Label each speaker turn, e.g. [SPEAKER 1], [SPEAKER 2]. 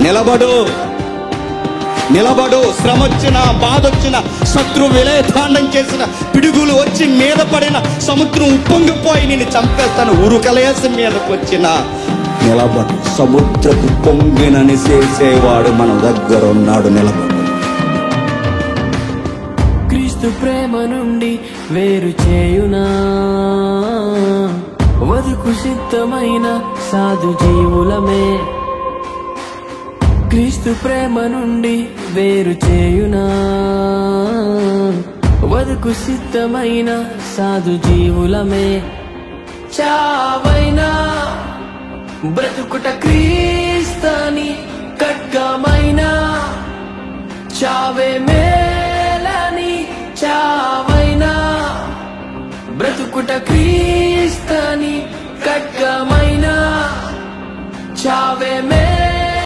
[SPEAKER 1] నిలబడు, నిలబడు. శ్రమ వచ్చిన, బాధ వచ్చిన, శత్రు విలయతాండం చేసిన, పిడుగులు వచ్చి మీద పడిన, సముద్రం ఉప్పొంగిపోయి నిన్ను చంపేస్తాను ఉరుకలేసి మీదకు వచ్చిన నిలబడు. సముద్రపు పొంగినని చేసేవాడు మన దగ్గర ఉన్నాడు. నిలబడు.
[SPEAKER 2] క్రీస్తు ప్రేమ నుండి వేరు చేయునా, వదుకు సిద్ధమైన సాధు జీవులమే. క్రీస్తు ప్రేమ నుండి వేరు చేయునా, వదుకు సిద్ధమైన సాధు జీవులమే. చావైనా బ్రతుకుట క్రీస్తని ఖడ్గమైనా, చావే మేలని చావైనా బ్రతుకుట క్రీస్తు